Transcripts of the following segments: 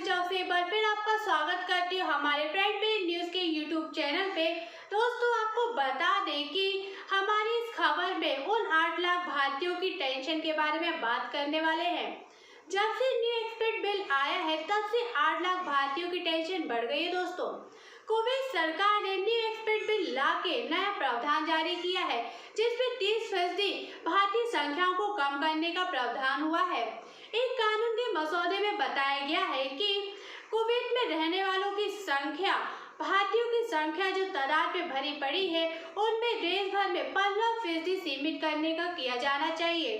चौक से एक बार फिर आपका स्वागत करती हूँ हमारे फ्रंट पेज न्यूज के यूट्यूब चैनल पे। दोस्तों, आपको बता दें कि हमारी इस खबर में उन 8 लाख भारतीयों की टेंशन के बारे में बात करने वाले हैं। जब से न्यू एक्सपेक्ट बिल आया है तब से 8 लाख भारतीयों की टेंशन बढ़ गई है। दोस्तों, कुवैत सरकार ने न्यू एक्सपेक्ट बिल ला के नया प्रावधान जारी किया है, जिसमें 30% भारतीय संख्याओं को कम करने का प्रावधान हुआ है। एक कानून के मसौदे में बताया गया है कि कुवैत में रहने वालों की संख्या भारतीयों की संख्या जो तादाद में भरी पड़ी है उनमें देश भर में 15% सीमित करने का किया जाना चाहिए।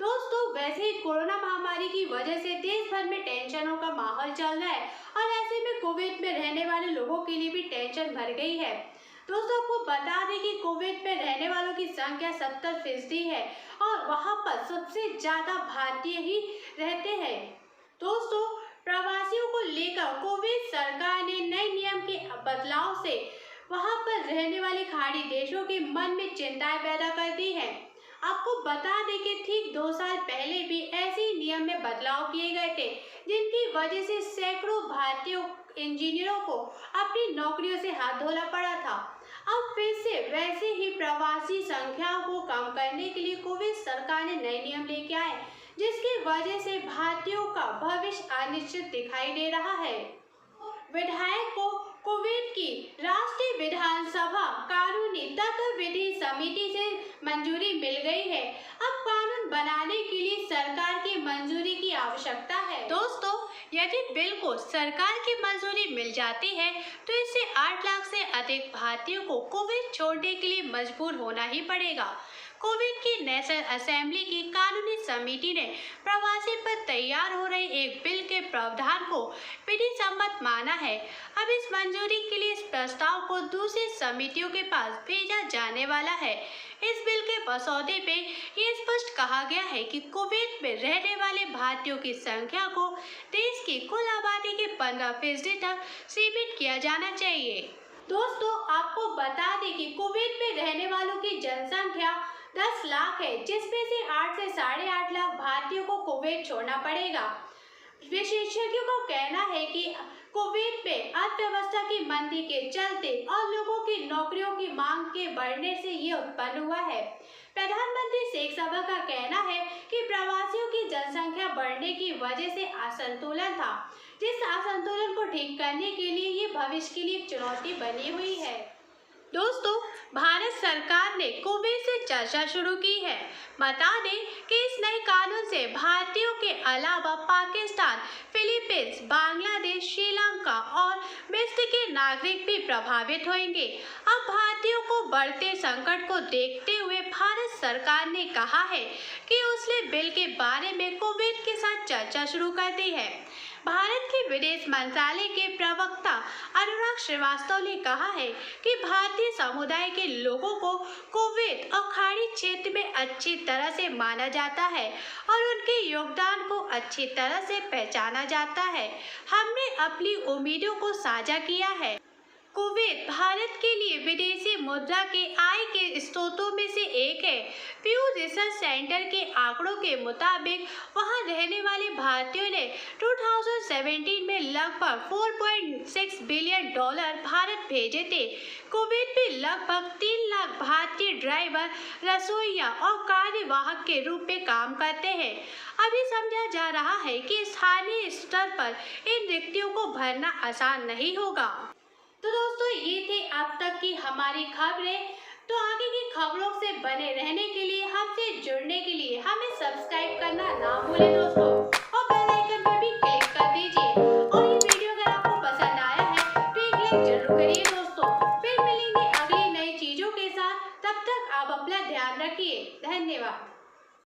दोस्तों, वैसे ही कोरोना महामारी की वजह से देश भर में टेंशनों का माहौल चल रहा है और ऐसे में कुवैत में रहने वाले लोगों के लिए भी टेंशन भर गई है। दोस्तों, आपको बता दें कि कुवैत में रहने वालों की संख्या 70% है और वहां पर सबसे ज्यादा भारतीय ही रहते हैं। दोस्तों, प्रवासियों को लेकर कुवैत सरकार ने नए नियम के बदलाव से वहां पर रहने वाले खाड़ी देशों के मन में चिंताएं पैदा कर दी है। आपको बता दें कि ठीक 2 साल पहले भी ऐसे ही नियम में बदलाव किए गए थे, जिनकी वजह से सैकड़ों भारतीय इंजीनियरों को अपनी नौकरियों से हाथ धोना पड़ा था। अब फिर से वैसे ही प्रवासी संख्या को कम करने के लिए कुवैत सरकार ने नए नियम लेके आए, जिसकी वजह से भारतीयों का भविष्य अनिश्चित दिखाई दे रहा है। विधायक को कुवैत की राष्ट्रीय विधानसभा कानूनी तथा विधि समिति से मंजूरी मिल गई है। अब कानून बनाने के लिए सरकार की मंजूरी की आवश्यकता है। दोस्तों, यदि बिल को सरकार की मंजूरी मिल जाती है तो इससे 8 लाख से अधिक भारतीयों को कुवैत छोड़ने के लिए मजबूर होना ही पड़ेगा। कुवैत की नेशनल असेंबली की कानूनी समिति ने प्रवासी पर तैयार हो रहे एक बिल के प्रावधान को विधि सम्मत माना है। अब इस मंजूरी के लिए इस प्रस्ताव को दूसरी समितियों के पास भेजा जाने वाला है। इस बिल के मसौदे पे ये स्पष्ट कहा गया है कि कुवैत में रहने वाले भारतीयों की संख्या को देश की कुल आबादी के 15% तक सीमित किया जाना चाहिए। दोस्तों, आपको बता दें कि कुवैत में रहने वालों की जनसंख्या 10 लाख है, जिसमें से 8 से 8.5 लाख भारतीयों को कुवैत छोड़ना पड़ेगा। विशेषज्ञों का कहना है कि कुवैत में अर्थव्यवस्था की मंदी के चलते और लोगों की नौकरियों की मांग के बढ़ने से ये उत्पन्न हुआ है। प्रधानमंत्री शेख साहब का कहना है कि प्रवासियों की जनसंख्या बढ़ने की वजह से असंतुलन था, जिस असंतुलन को ठीक करने के लिए ये भविष्य के लिए एक चुनौती बनी हुई है। दोस्तों, भारत सरकार ने कुवैत से चर्चा शुरू की है। बता दें कि इस नए कानून से भारतीयों के अलावा पाकिस्तान, फिलीपींस, बांग्लादेश, श्रीलंका और मिस्र के नागरिक भी प्रभावित होंगे। अब भारतीयों को बढ़ते संकट को देखते हुए भारत सरकार ने कहा है कि उसने बिल के बारे में कुवैत के साथ चर्चा शुरू कर दी है। भारत के विदेश मंत्रालय के प्रवक्ता अनुराग श्रीवास्तव ने कहा है कि भारतीय समुदाय के लोगों को कुवैत और खाड़ी क्षेत्र में अच्छी तरह से माना जाता है और उनके योगदान को अच्छी तरह से पहचाना जाता है। हमने अपनी उम्मीदों को साझा किया है। कुवैत भारत के लिए विदेशी मुद्रा के आय के स्रोतों में से एक है। प्यू रिसर्च सेंटर के आंकड़ों के मुताबिक वहां रहने वाले भारतीयों ने 2017 में लगभग $4.6 बिलियन भारत भेजे थे। कुवैत में लगभग 3 लाख भारतीय ड्राइवर, रसोइया और कार्यवाहक के रूप में काम करते हैं। अभी समझा जा रहा है कि स्थानीय स्तर पर इन रिक्तियों को भरना आसान नहीं होगा। तो दोस्तों, ये थे अब तक की हमारी खबरें। तो आगे की खबरों से बने रहने के लिए, हमसे जुड़ने के लिए हमें सब्सक्राइब करना ना भूलें दोस्तों, और बेल आइकन पर भी क्लिक कर दीजिए। और ये वीडियो अगर आपको पसंद आया है तो एक लाइक जरूर करिए दोस्तों। फिर मिलेंगे अगली नई चीजों के साथ, तब तक आप अपना ध्यान रखिए। धन्यवाद।